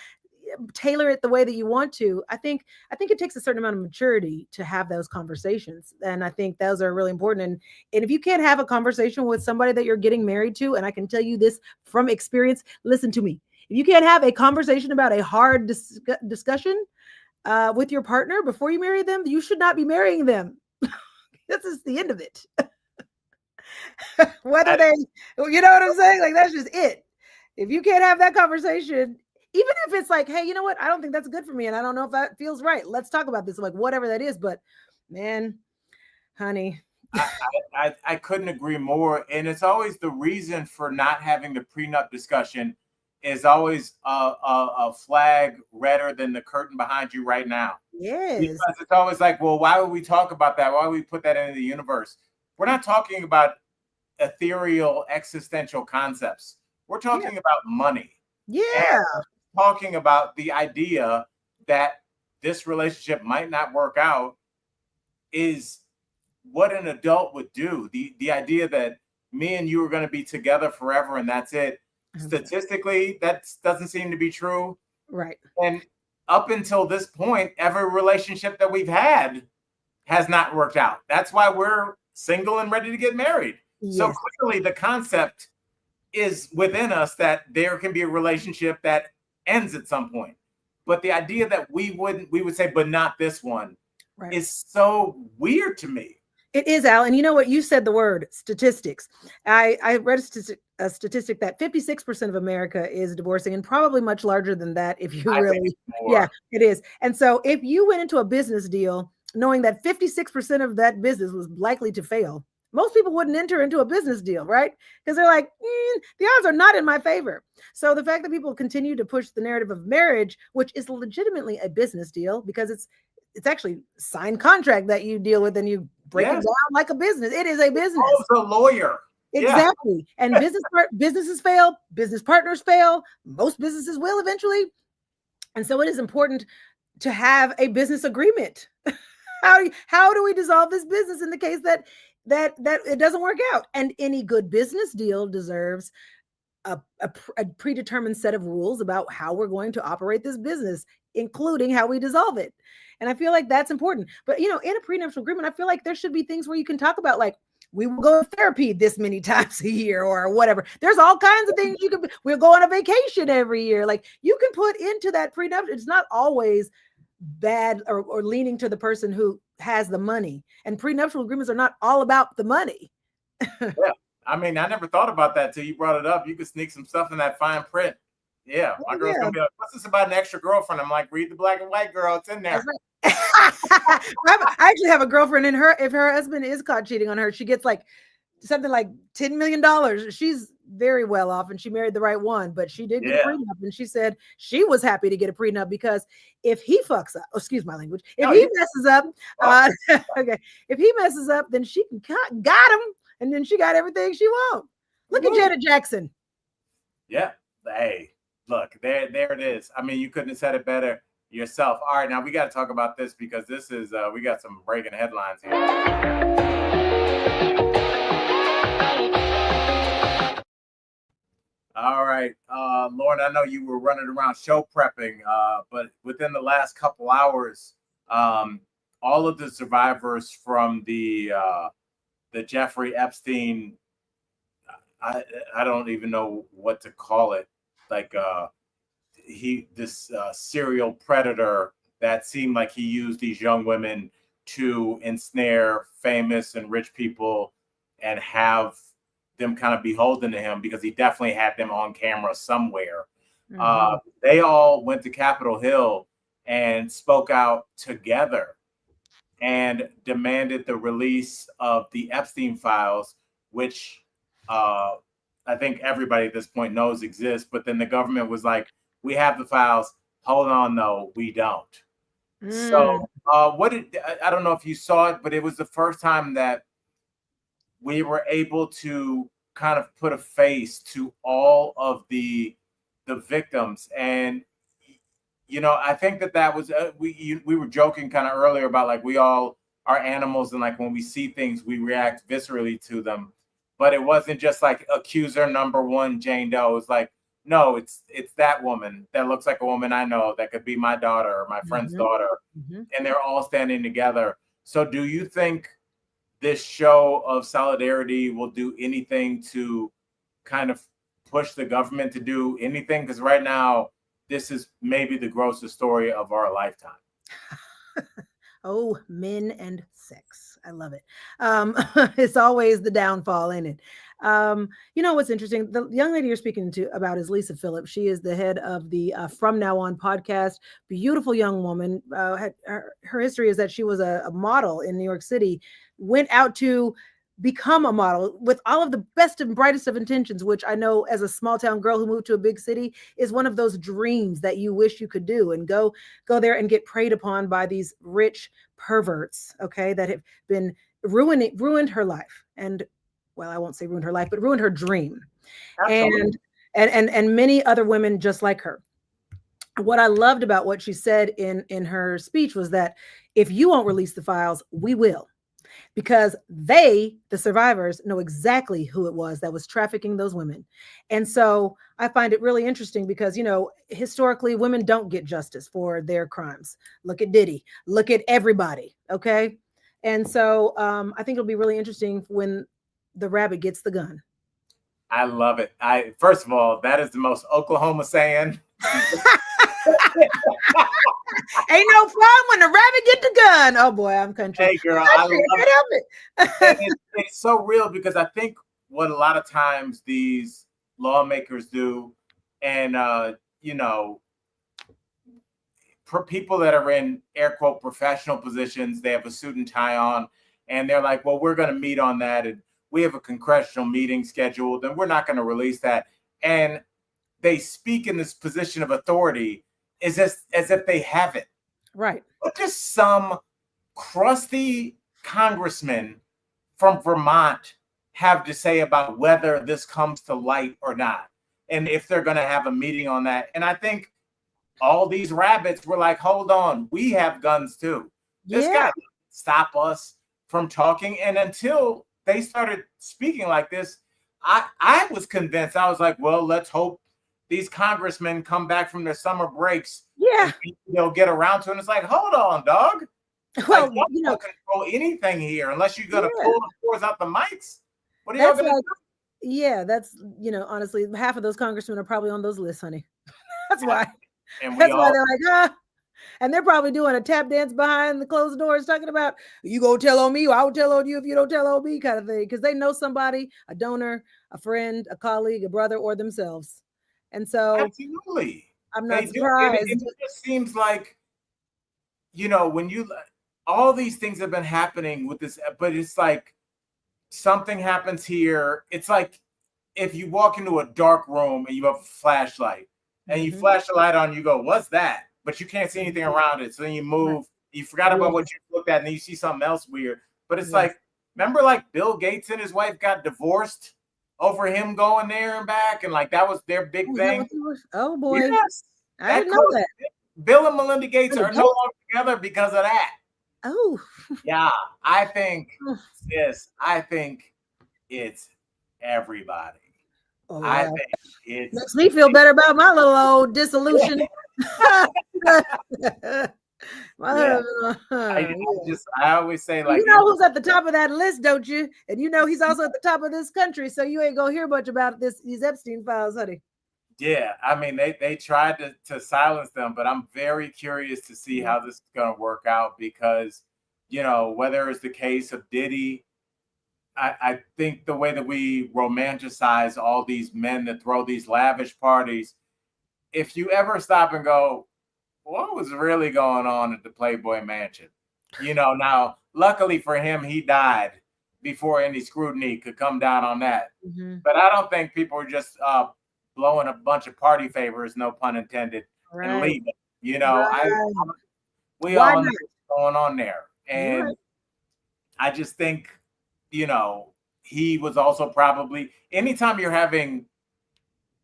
tailor it the way that you want to. I think it takes a certain amount of maturity to have those conversations. And I think those are really important. And if you can't have a conversation with somebody that you're getting married to, and I can tell you this from experience, listen to me. If you can't have a conversation about a hard discussion with your partner before you marry them, you should not be marrying them. This is the end of it. Whether they, you know what I'm saying? Like, that's just it. If you can't have that conversation, even if it's like, hey, you know what? I don't think that's good for me, and I don't know if that feels right. Let's talk about this, like whatever that is. But man, honey. I couldn't agree more. And it's always the reason for not having the prenup discussion is always a flag redder than the curtain behind you right now. Yes. Because it's always like, well, why would we talk about that? Why would we put that into the universe? We're not talking about ethereal existential concepts. We're talking about money. Yeah. And talking about the idea that this relationship might not work out is what an adult would do. The idea that me and you are going to be together forever and that's it. Statistically, that doesn't seem to be true. Right. And up until this point, every relationship that we've had has not worked out. That's why we're single and ready to get married. Yes. So clearly the concept is within us that there can be a relationship that ends at some point. But the idea that we would say, but not this one, is so weird to me. It is, Al. And you know what? You said the word statistics. I read a statistic that 56% of America is divorcing, and probably much larger than that if you really, yeah, it is. And so if you went into a business deal knowing that 56% of that business was likely to fail, most people wouldn't enter into a business deal, right? Because they're like, the odds are not in my favor. So the fact that people continue to push the narrative of marriage, which is legitimately a business deal, because it's actually signed contract that you deal with and you break it down like a business. It is a business. Oh, it's a lawyer. Exactly. Yeah. And businesses fail, business partners fail. Most businesses will eventually. And so it is important to have a business agreement. How do we dissolve this business in the case that it doesn't work out? And any good business deal deserves a predetermined set of rules about how we're going to operate this business, including how we dissolve it. And I feel like that's important. But in a prenuptial agreement, I feel like there should be things where you can talk about, like, we will go to therapy this many times a year or whatever. There's all kinds of things we'll go on a vacation every year. Like, you can put into that prenup. It's not always bad or leaning to the person who has the money. And prenuptial agreements are not all about the money. Yeah. I mean, I never thought about that till you brought it up. You could sneak some stuff in that fine print. Yeah. My girl's going to be like, what's this about an extra girlfriend? I'm like, read the black and white, girl. It's in there. I actually have a girlfriend, and if her husband is caught cheating on her, she gets like something like $10 million. She's very well off, and she married the right one, but she did get a prenup, and she said she was happy to get a prenup because if he fucks up, excuse my language, if he messes up, okay, if he messes up, then she got him, and then she got everything she wants. Look at Janet Jackson. Yeah. Hey, look, there it is. I mean, you couldn't have said it better yourself. All right, now we got to talk about this because this is we got some breaking headlines here. All right, Lauren, I know you were running around show prepping, but within the last couple hours, all of the survivors from the Jeffrey Epstein, I don't even know what to call it, like this serial predator that seemed like he used these young women to ensnare famous and rich people and have them kind of beholden to him, because he definitely had them on camera somewhere. Mm-hmm. They all went to Capitol Hill and spoke out together and demanded the release of the Epstein files, which I think everybody at this point knows exists. But then the government was like, we have the files. Hold on, though, we don't. So I don't know if you saw it, but it was the first time that we were able to kind of put a face to all of the victims. And, I think that was, we were joking kind of earlier about, like, we all are animals, and like when we see things, we react viscerally to them. But it wasn't just like accuser number one, Jane Doe. It's like, no, it's that woman that looks like a woman I know that could be my daughter or my friend's daughter. Mm-hmm. And they're all standing together. So do you think this show of solidarity will do anything to kind of push the government to do anything? Because right now, this is maybe the grossest story of our lifetime. Oh, men and sex. I love it. It's always the downfall in it. What's interesting? The young lady you're speaking about is Lisa Phillips. She is the head of the From Now On podcast. Beautiful young woman. Her history is that she was a model in New York City, went out to become a model with all of the best and brightest of intentions, which I know as a small town girl who moved to a big city is one of those dreams that you wish you could do, and go there and get preyed upon by these rich perverts, okay, that have been ruined her life. And well, I won't say ruined her life, but ruined her dream. Absolutely. And many other women just like her. What I loved about what she said in her speech was that if you won't release the files, we will. Because the survivors, know exactly who it was that was trafficking those women. And so I find it really interesting because, historically, women don't get justice for their crimes. Look at Diddy. Look at everybody. Okay. And so I think it'll be really interesting when the rabbit gets the gun. I love it. First of all, that is the most Oklahoma saying. Ain't no fun when the rabbit get the gun. Oh boy, I'm country. Hey girl, I love it. It's so real, because I think what a lot of times these lawmakers do, and for people that are in air quote professional positions, they have a suit and tie on, and they're like, well, we're going to meet on that, and we have a congressional meeting scheduled, and we're not going to release that. And they speak in this position of authority as if they have it. Right. What does some crusty congressman from Vermont have to say about whether this comes to light or not? And if they're going to have a meeting on that? And I think all these rabbits were like, hold on, we have guns too. This guy didn't stop us from talking. And until they started speaking like this, I was convinced. I was like, well, let's hope these congressmen come back from their summer breaks. Yeah. And they'll get around to it. And it's like, hold on, dog. Well, like, you don't control anything here unless you're going to pull the floors out the mics. What are y'all going to do? Yeah, that's, honestly, half of those congressmen are probably on those lists, honey. That's why. And that's why they're like, and they're probably doing a tap dance behind the closed doors talking about, you go tell on me, or I will tell on you if you don't tell on me, kind of thing. Because they know somebody, a donor, a friend, a colleague, a brother, or themselves. And so absolutely, I'm not surprised. It just seems like, when all these things have been happening with this, but it's like something happens here. It's like if you walk into a dark room and you have a flashlight and you flash the light on, you go, what's that? But you can't see anything around it. So then you move, you forgot about what you looked at, and then you see something else weird. But it's like, remember like Bill Gates and his wife got divorced over him going there and back, and like that was their big thing. Oh boy. Yes. I didn't know that. Bill and Melinda Gates are no longer together because of that. Oh. Yeah, I think it's everybody. Oh, I think it makes me feel better about my little old dissolution. I always say, like, who's at the top of that list, don't you? And he's also at the top of this country, so you ain't gonna hear much about these Epstein files, honey. Yeah, I mean, they tried to silence them, but I'm very curious to see how this is going to work out because, whether it's the case of Diddy, I think the way that we romanticize all these men that throw these lavish parties, if you ever stop and go, what was really going on at the Playboy Mansion? Now, luckily for him, he died before any scrutiny could come down on that. But I don't think people are just blowing a bunch of party favors, no pun intended, and leaving. We all know what's going on there. And I just think, he was also probably, anytime you're having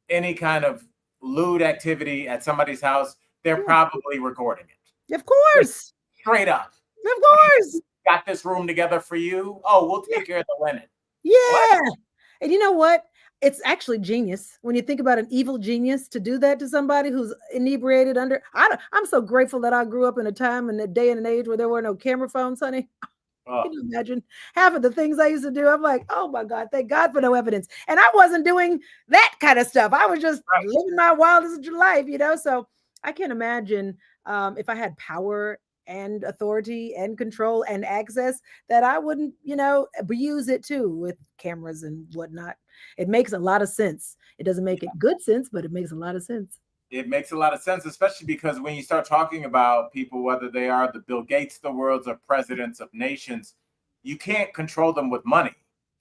any kind of lewd activity at somebody's house, they're probably recording it. Of course. Straight up. Of course. Got this room together for you. Oh, we'll take care of the linen. Yeah. What? And you know what? It's actually genius when you think about an evil genius to do that to somebody who's inebriated under. I'm so grateful that I grew up in a time and a day and an age where there were no camera phones, honey. Can you imagine half of the things I used to do? I'm like, oh my God, thank God for no evidence. And I wasn't doing that kind of stuff. I was just living my wildest life, So I can't imagine if I had power and authority and control and access that I wouldn't, abuse it too with cameras and whatnot. It makes a lot of sense. It doesn't make it good sense, but it makes a lot of sense. It makes a lot of sense, especially because when you start talking about people, whether they are the Bill Gates of the world or presidents of nations, you can't control them with money.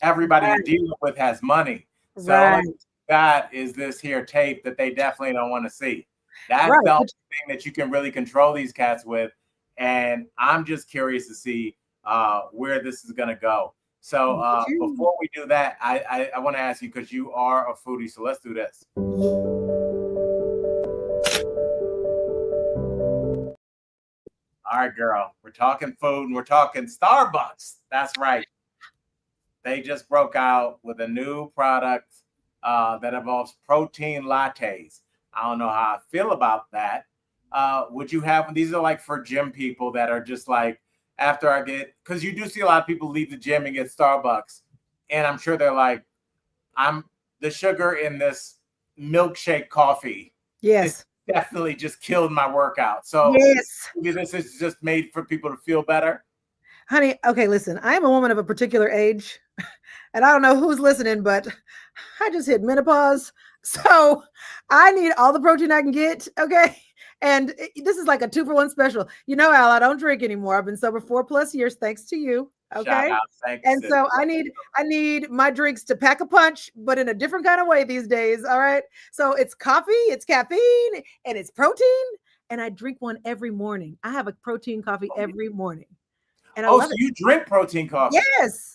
Everybody you're dealing with has money. So that is this here tape that they definitely don't want to see. That's the only thing that you can really control these cats with. And I'm just curious to see where this is going to go. So before we do that, I want to ask you, because you are a foodie, so let's do this. All right, girl, we're talking food and we're talking Starbucks. That's right. They just broke out with a new product that involves protein lattes. I don't know how I feel about that. Would you have, these are like for gym people that are just like, after I get, because you do see a lot of people leave the gym and get Starbucks. And I'm sure they're like, the sugar in this milkshake coffee. Yes. Definitely just killed my workout. So maybe this is just made for people to feel better. Honey, okay, listen, I am a woman of a particular age, and I don't know who's listening, but I just hit menopause. So I need all the protein I can get, okay? And this is like a 2-for-1 special. Al, I don't drink anymore. I've been sober 4+ years, thanks to you. Okay. And so I need my drinks to pack a punch, but in a different kind of way these days. All right. So it's coffee, it's caffeine, and it's protein. And I drink one every morning. I have a protein coffee every morning. And I love so you drink protein coffee?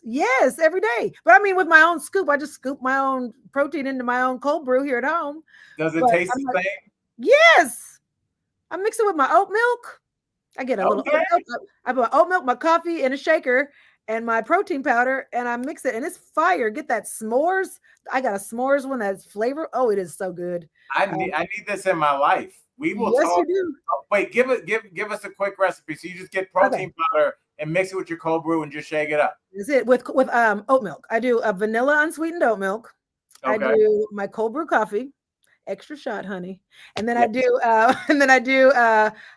Yes, every day. But I mean, with my own scoop, I just scoop my own protein into my own cold brew here at home. Does it taste the same? Yes. I mix it with my oat milk. I get a little oat milk. I put my oat milk, my coffee in a shaker, and my protein powder, and I mix it, and it's fire. Get that s'mores. I got a s'mores one that's flavor. Oh, it is so good. I need this in my life. We will yes, talk. you do. Oh, wait, give us a quick recipe. So you just get protein powder and mix it with your cold brew and just shake it up. That's it. With oat milk. I do a vanilla unsweetened oat milk. I do my cold brew coffee, extra shot, honey, and then I do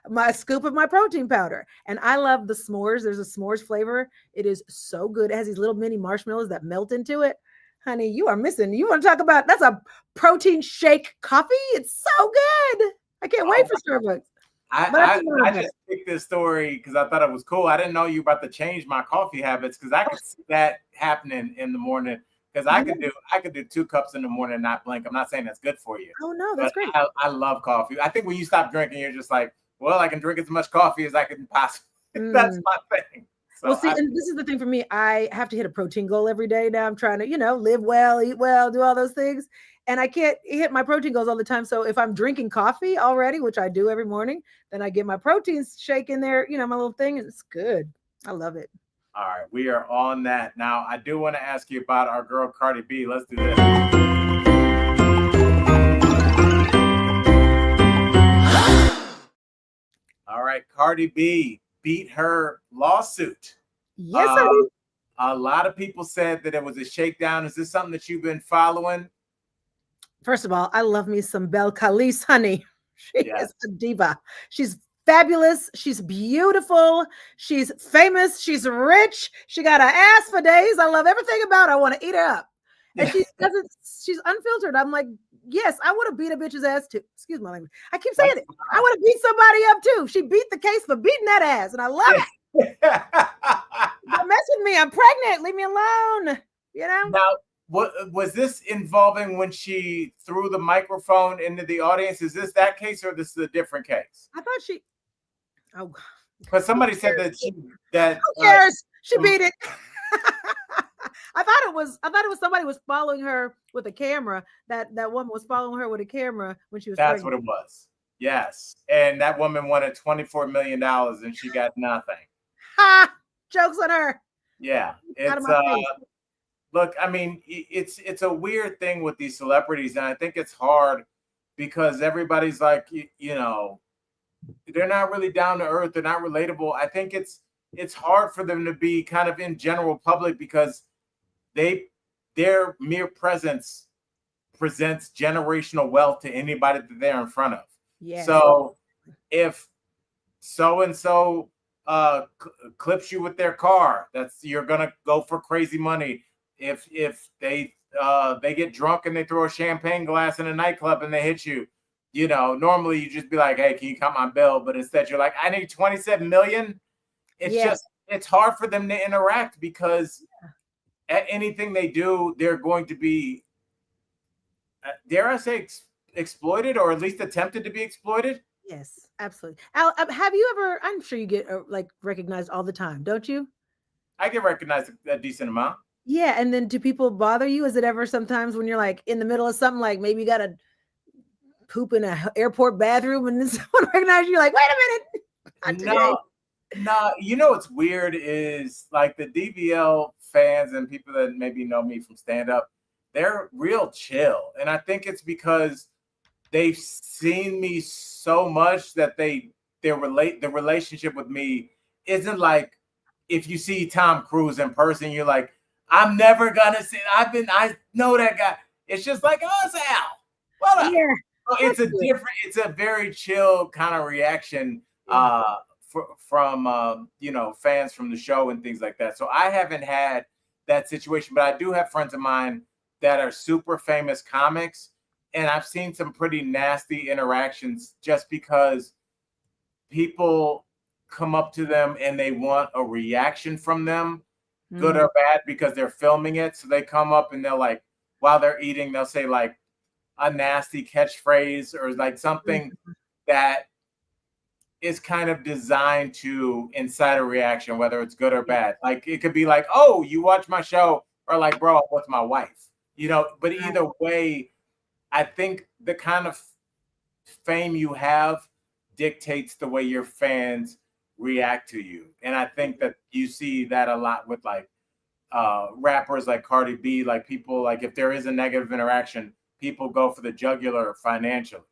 my scoop of my protein powder. And I love the s'mores. There's a s'mores flavor. It is so good. It has these little mini marshmallows that melt into it. Honey, you are missing. You want to talk about that's a protein shake coffee? It's so good. I can't wait for Starbucks. I just picked this story because I thought it was cool. I didn't know you were about to change my coffee habits because I could see that happening in the morning. Because I could do 2 cups in the morning and not blink. I'm not saying that's good for you. Oh no, that's great. I love coffee. I think when you stop drinking, you're just like, well, I can drink as much coffee as I can possibly. That's my thing. So well, see, and this is the thing for me. I have to hit a protein goal every day now. I'm trying to, live well, eat well, do all those things. And I can't hit my protein goals all the time. So if I'm drinking coffee already, which I do every morning, then I get my protein shake in there, my little thing, and it's good. I love it. All right, we are on that. Now, I do want to ask you about our girl, Cardi B. Let's do this. All right, Cardi B beat her lawsuit. Yes, I do. A lot of people said that it was a shakedown. Is this something that you've been following? First of all, I love me some Belle Khalice, honey. She is a diva. She's fabulous. She's beautiful. She's famous. She's rich. She got an ass for days. I love everything about her. I want to eat her up. And she's unfiltered. I'm like, yes, I would have beat a bitch's ass too. Excuse my language. I keep saying it. I would have beat somebody up too. She beat the case for beating that ass. And I love it. Don't mess with me. I'm pregnant. Leave me alone. Now, what was this involving when she threw the microphone into the audience? Is this that case or this is a different case? I thought because somebody said that who cares? She beat it. I thought it was somebody was following her with a camera. That woman was following her with a camera when she was That's pregnant. what it was. Yes. And that woman wanted $24 million and she got nothing. Ha! Jokes on her. Yeah. It's look, I mean, it's a weird thing with these celebrities, and I think it's hard because everybody's like, they're not really down to earth, they're not relatable. I think it's hard for them to be kind of in general public because their mere presence presents generational wealth to anybody that they're in front of. Yeah. So if so-and-so clips you with their car, you're gonna go for crazy money. If they get drunk and they throw a champagne glass in a nightclub and they hit you, normally you just be like, hey, can you cut my bill? But instead you're like, I need 27 million. It's hard for them to interact because at anything they do, they're going to be, dare I say, exploited or at least attempted to be exploited. Yes, absolutely. Al, have you ever, I'm sure you get recognized all the time, don't you? I get recognized a decent amount. Yeah, and then do people bother you? Is it ever sometimes when you're like in the middle of something, like maybe you got to poop in an airport bathroom and then someone recognizes you, like, wait a minute. No, what's weird is like the DVL fans and people that maybe know me from stand-up, they're real chill. And I think it's because they've seen me so much that the relationship with me isn't like if you see Tom Cruise in person, you're like, I'm never gonna see. I know that guy. It's just like, oh, it's Al. Well, yeah, it's a very chill kind of reaction from fans from the show and things like that. So I haven't had that situation, but I do have friends of mine that are super famous comics, and I've seen some pretty nasty interactions just because people come up to them and they want a reaction from them. Good or bad, because they're filming it. So they come up and they're like, while they're eating, they'll say like a nasty catchphrase or like something that is kind of designed to incite a reaction, whether it's good or bad. Like it could be like, oh, you watch my show, or like, bro, I'm with my wife, but either way, I think the kind of fame you have dictates the way your fans react to you. And I think that you see that a lot with like rappers like Cardi B, like people, like if there is a negative interaction, people go for the jugular financially.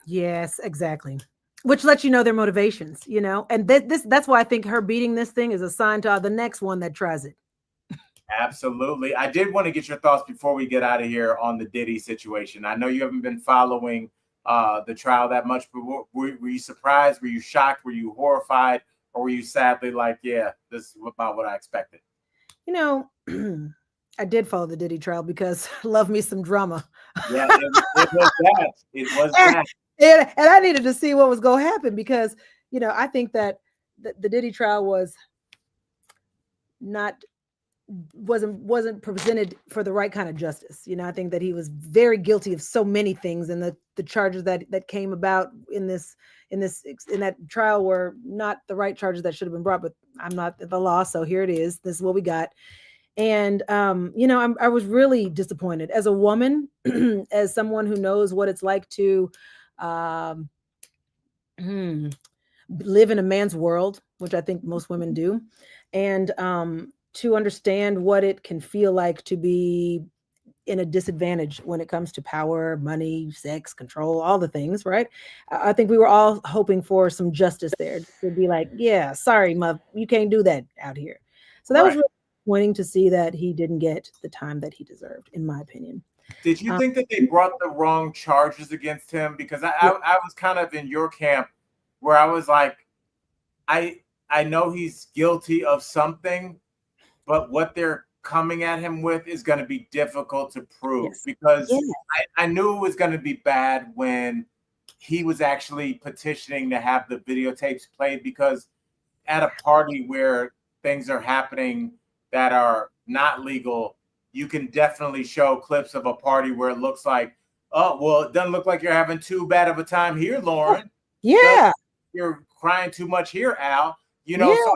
Yes, exactly. Which lets you know their motivations, and that's why I think her beating this thing is a sign to the next one that tries it. Absolutely. I did want to get your thoughts before we get out of here on the Diddy situation. I know you haven't been following the trial that much, but were you surprised? Were you shocked? Were you horrified? Or were you sadly like, yeah, this is about what I expected? I did follow the Diddy trial because love me some drama. Yeah, it was that. It was that. And I needed to see what was going to happen because, I think that the Diddy trial wasn't presented for the right kind of justice. I think that he was very guilty of so many things, and the charges that came about in that trial were not the right charges that should have been brought. But I'm not the law, so here it is. This is what we got. And I was really disappointed as a woman, as someone who knows what it's like to live in a man's world, which I think most women do, and to understand what it can feel like to be in a disadvantage when it comes to power, money, sex, control, all the things, right? I think we were all hoping for some justice there to be like, yeah, sorry, you can't do that out here. So that was really disappointing to see that he didn't get the time that he deserved, in my opinion. Did you think that they brought the wrong charges against him? Because I was kind of in your camp where I was like, I know he's guilty of something, but what they're coming at him with is going to be difficult to prove. Yes. Because I knew it was going to be bad when he was actually petitioning to have the videotapes played, because at a party where things are happening that are not legal, you can definitely show clips of a party where it looks like, oh, well, it doesn't look like you're having too bad of a time here, Lauren. Yeah. You're crying too much here, Al. So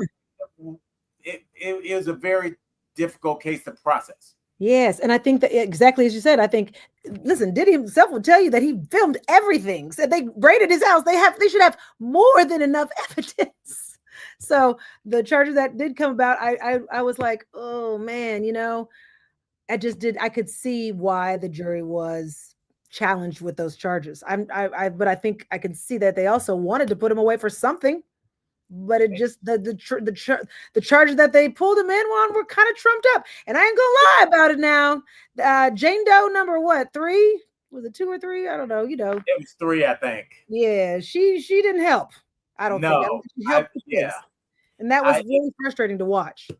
it is a very difficult case to process. Yes. And I think that exactly as you said, I think, listen, Diddy himself will tell you that he filmed everything. Said they raided his house. They should have more than enough evidence. So the charges that did come about, I was like, oh man, I could see why the jury was challenged with those charges. But I think I can see that they also wanted to put him away for something. But it just the charges that they pulled him in on were kind of trumped up, and I ain't gonna lie about it now. Jane Doe number 3, was it 2 or 3? I don't know. It was 3, I think. Yeah, she didn't help. I don't think she helped the case. And that was really frustrating to watch.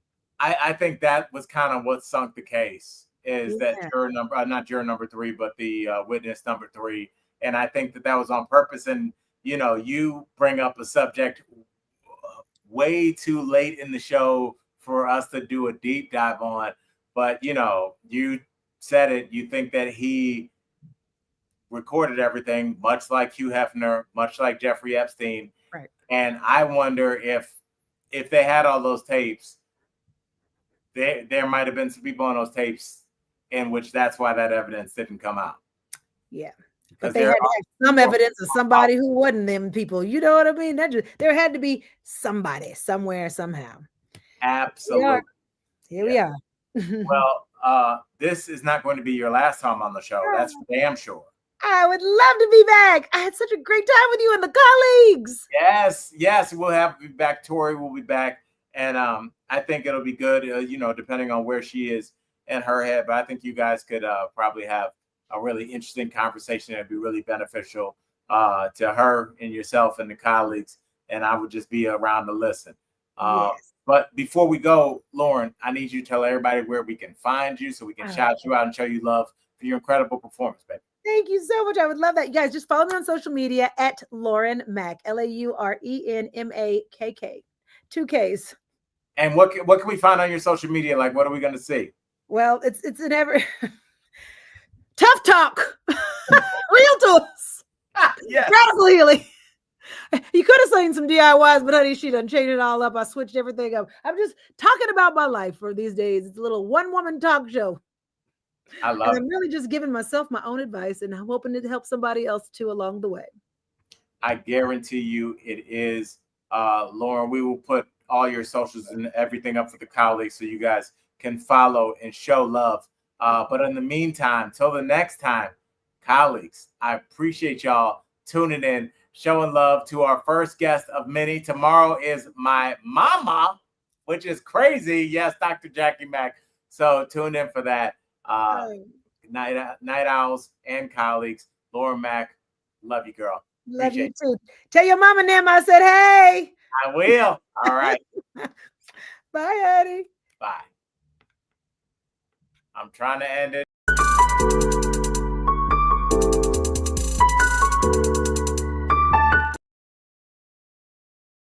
I think that was kind of what sunk the case, is that juror number, not juror number 3, but the witness number 3, and I think that was on purpose. And you bring up a subject way too late in the show for us to do a deep dive on, but you said it, you think that he recorded everything, much like Hugh Hefner, much like Jeffrey Epstein, right? And I wonder if they had all those tapes, there might have been some people on those tapes in which that's why that evidence didn't come out. Yeah. But they had to have some evidence of somebody who wasn't them people. You know what I mean? There had to be somebody somewhere, somehow. Absolutely. Here we are. Well, this is not going to be your last time on the show. That's for damn sure. I would love to be back. I had such a great time with you and the colleagues. Yes. We'll have to be back. Tory will be back. And I think it'll be good, depending on where she is in her head. But I think you guys could probably have a really interesting conversation. It'd be really beneficial to her and yourself and the colleagues. And I would just be around to listen. Yes. But before we go, Lauren, I need you to tell everybody where we can find you so we can shout you out and show you love for your incredible performance, baby. Thank you so much. I would love that. You guys just follow me on social media at Lauren Makk, LAURENMAKK, 2 Ks. And what can we find on your social media? Like, what are we going to see? Well, it's an ever tough talk, real tools, radical healing. You could have seen some DIYs, but honey, she done changed it all up. I switched everything up. I'm just talking about my life for these days. It's a little one-woman talk show. I love it. I'm really just giving myself my own advice, and I'm hoping to help somebody else too along the way. I guarantee you it is. Lauren, we will put all your socials and everything up for the colleagues so you guys can follow and show love. But in the meantime, till the next time, colleagues, I appreciate y'all tuning in, showing love to our first guest of many. Tomorrow is my mama, which is crazy. Yes, Dr. Jackie Makk. So tune in for that. Night Owls and colleagues. Lauren Makk, love you, girl. Love you too. Tell your mama and them I said, hey. I will. All right. Bye, Eddie. Bye. I'm trying to end it.